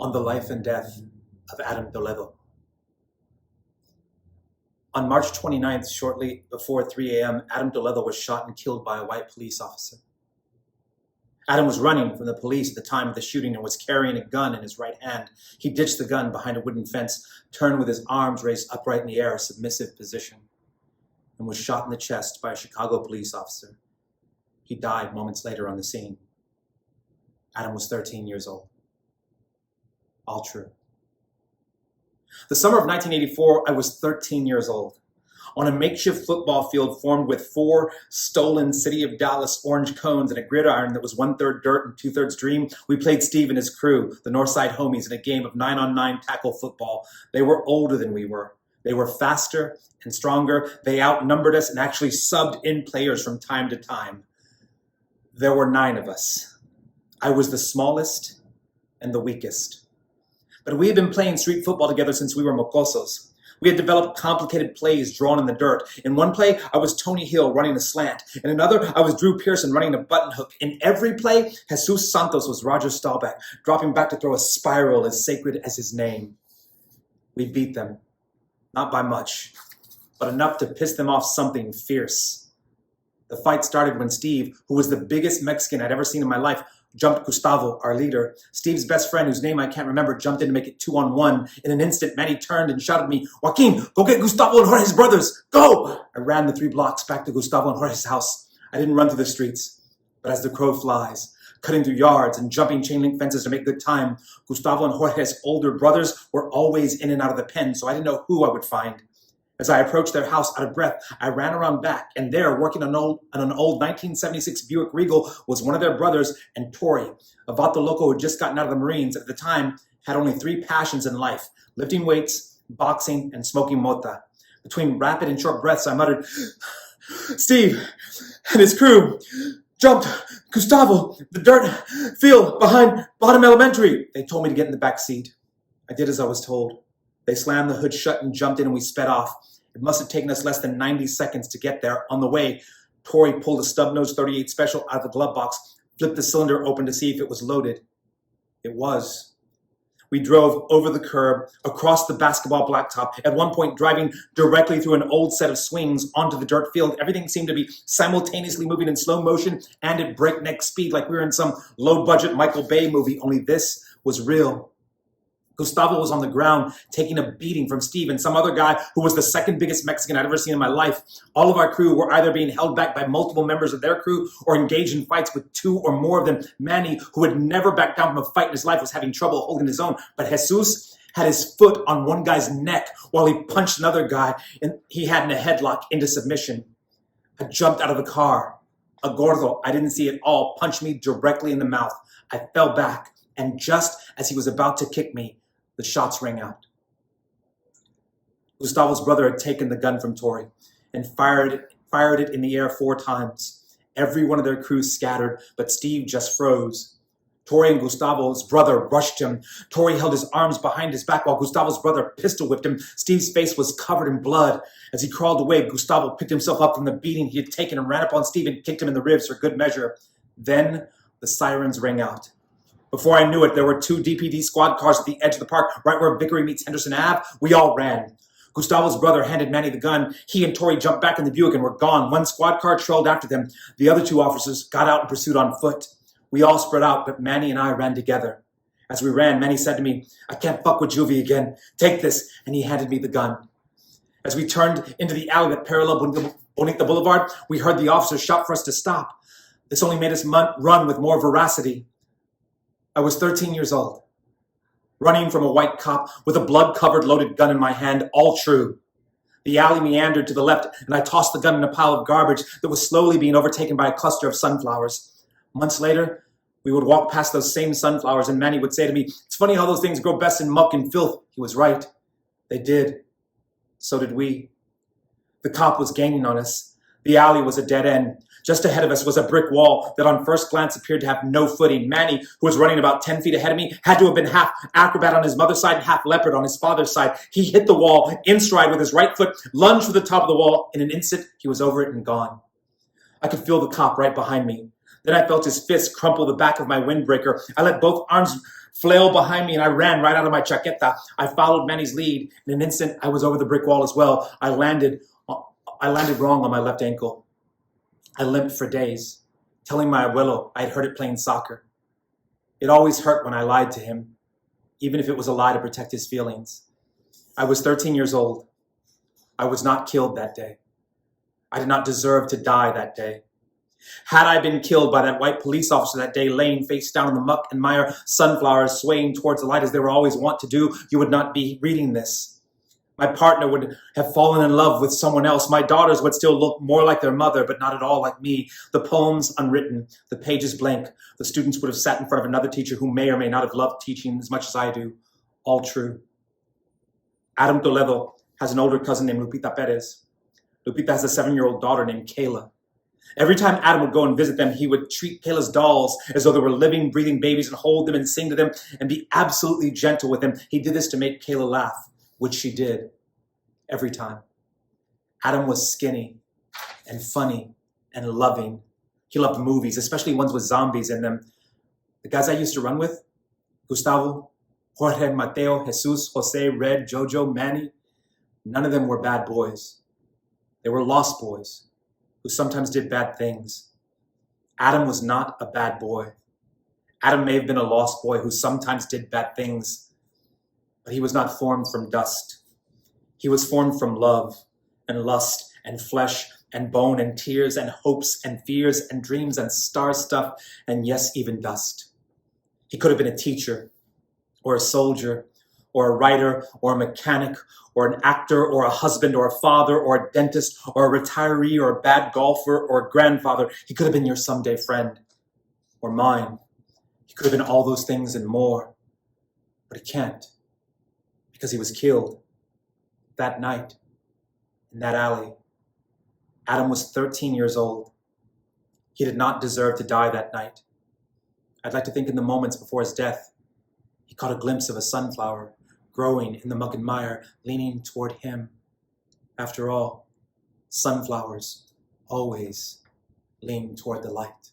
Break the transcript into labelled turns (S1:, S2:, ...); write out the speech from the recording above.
S1: on the life and death of Adam Toledo. On March 29th, shortly before 3 a.m., Adam Toledo was shot and killed by a white police officer. Adam was running from the police at the time of the shooting and was carrying a gun in his right hand. He ditched the gun behind a wooden fence, turned with his arms raised upright in the air, a submissive position, and was shot in the chest by a Chicago police officer. He died moments later on the scene. Adam was 13 years old. All true. The summer of 1984, I was 13 years old. On a makeshift football field formed with 4 stolen City of Dallas orange cones and a gridiron that was 1/3 dirt and 2/3 dream, we played Steve and his crew, the Northside Homies, in a game of 9-on-9 tackle football. They were older than we were. They were faster and stronger. They outnumbered us and actually subbed in players from time to time. There were 9 of us. I was the smallest and the weakest. But we had been playing street football together since we were mocosos. We had developed complicated plays drawn in the dirt. In one play, I was Tony Hill running a slant. In another, I was Drew Pearson running a button hook. In every play, Jesus Santos was Roger Staubach, dropping back to throw a spiral as sacred as his name. We beat them. Not by much, but enough to piss them off something fierce. The fight started when Steve, who was the biggest Mexican I'd ever seen in my life, jumped Gustavo, our leader. Steve's best friend, whose name I can't remember, jumped in to make it 2-on-1. In an instant, Manny turned and shouted at me, "Joaquín, go get Gustavo and Jorge's brothers! Go!" I ran the 3 blocks back to Gustavo and Jorge's house. I didn't run through the streets, but as the crow flies, cutting through yards and jumping chain link fences to make good time, Gustavo and Jorge's older brothers were always in and out of the pen, so I didn't know who I would find. As I approached their house out of breath, I ran around back, and there, working on an old 1976 Buick Regal, was one of their brothers, and Tori, a vato loco who had just gotten out of the Marines, at the time had only 3 passions in life: lifting weights, boxing, and smoking mota. Between rapid and short breaths, I muttered, "Steve and his crew jumped Gustavo, the dirt field behind Bottom Elementary." They told me to get in the back seat. I did as I was told. They slammed the hood shut and jumped in, and we sped off. It must have taken us less than 90 seconds to get there. On the way, Tori pulled a stub-nose .38 Special out of the glove box, flipped the cylinder open to see if it was loaded. It was. We drove over the curb, across the basketball blacktop, at one point driving directly through an old set of swings onto the dirt field. Everything seemed to be simultaneously moving in slow motion and at breakneck speed, like we were in some low-budget Michael Bay movie, only this was real. Gustavo was on the ground, taking a beating from Steve and some other guy who was the second biggest Mexican I'd ever seen in my life. All of our crew were either being held back by multiple members of their crew or engaged in fights with 2 or more of them. Manny, who had never backed down from a fight in his life, was having trouble holding his own. But Jesus had his foot on one guy's neck while he punched another guy and he had in a headlock into submission. I jumped out of the car. A gordo, I didn't see it all, punched me directly in the mouth. I fell back, and just as he was about to kick me, the shots rang out. Gustavo's brother had taken the gun from Tori and fired it in the air 4 times. Every one of their crew scattered, but Steve just froze. Tori and Gustavo's brother rushed him. Tori held his arms behind his back while Gustavo's brother pistol whipped him. Steve's face was covered in blood. As he crawled away, Gustavo picked himself up from the beating he had taken and ran up on Steve and kicked him in the ribs for good measure. Then the sirens rang out. Before I knew it, there were 2 DPD squad cars at the edge of the park, right where Vickery meets Henderson Ave. We all ran. Gustavo's brother handed Manny the gun. He and Tori jumped back in the Buick and were gone. 1 squad car trailed after them. The other 2 officers got out in pursuit on foot. We all spread out, but Manny and I ran together. As we ran, Manny said to me, "I can't fuck with Juvie again. Take this." And he handed me the gun. As we turned into the alley that paralleled Bonita Boulevard, we heard the officers shout for us to stop. This only made us run with more veracity. I was 13 years old, running from a white cop with a blood-covered loaded gun in my hand, all true. The alley meandered to the left, and I tossed the gun in a pile of garbage that was slowly being overtaken by a cluster of sunflowers. Months later, we would walk past those same sunflowers, and Manny would say to me, "It's funny how those things grow best in muck and filth." He was right. They did. So did we. The cop was gaining on us. The alley was a dead end. Just ahead of us was a brick wall that on first glance appeared to have no footing. Manny, who was running about 10 feet ahead of me, had to have been half acrobat on his mother's side and half leopard on his father's side. He hit the wall in stride with his right foot, lunged for the top of the wall. In an instant, he was over it and gone. I could feel the cop right behind me. Then I felt his fist crumple the back of my windbreaker. I let both arms flail behind me, and I ran right out of my chaqueta. I followed Manny's lead. In an instant, I was over the brick wall as well. I landed wrong on my left ankle. I limped for days, telling my abuelo I had hurt it playing soccer. It always hurt when I lied to him, even if it was a lie to protect his feelings. I was 13 years old. I was not killed that day. I did not deserve to die that day. Had I been killed by that white police officer that day, laying face down in the muck and mire, sunflowers swaying towards the light as they were always wont to do, you would not be reading this. My partner would have fallen in love with someone else. My daughters would still look more like their mother, but not at all like me. The poems unwritten, the pages blank. The students would have sat in front of another teacher who may or may not have loved teaching as much as I do. All true. Adam Toledo has an older cousin named Lupita Perez. Lupita has a 7-year-old daughter named Kayla. Every time Adam would go and visit them, he would treat Kayla's dolls as though they were living, breathing babies and hold them and sing to them and be absolutely gentle with them. He did this to make Kayla laugh, which she did every time. Adam was skinny and funny and loving. He loved movies, especially ones with zombies in them. The guys I used to run with, Gustavo, Jorge, Mateo, Jesus, Jose, Red, Jojo, Manny, none of them were bad boys. They were lost boys who sometimes did bad things. Adam was not a bad boy. Adam may have been a lost boy who sometimes did bad things, but he was not formed from dust. He was formed from love and lust and flesh and bone and tears and hopes and fears and dreams and star stuff and yes, even dust. He could have been a teacher or a soldier or a writer or a mechanic or an actor or a husband or a father or a dentist or a retiree or a bad golfer or a grandfather. He could have been your someday friend or mine. He could have been all those things and more, but he can't because he was killed that night in that alley. Adam was 13 years old. He did not deserve to die that night. I'd like to think in the moments before his death, he caught a glimpse of a sunflower growing in the muck and mire, leaning toward him. After all, sunflowers always lean toward the light.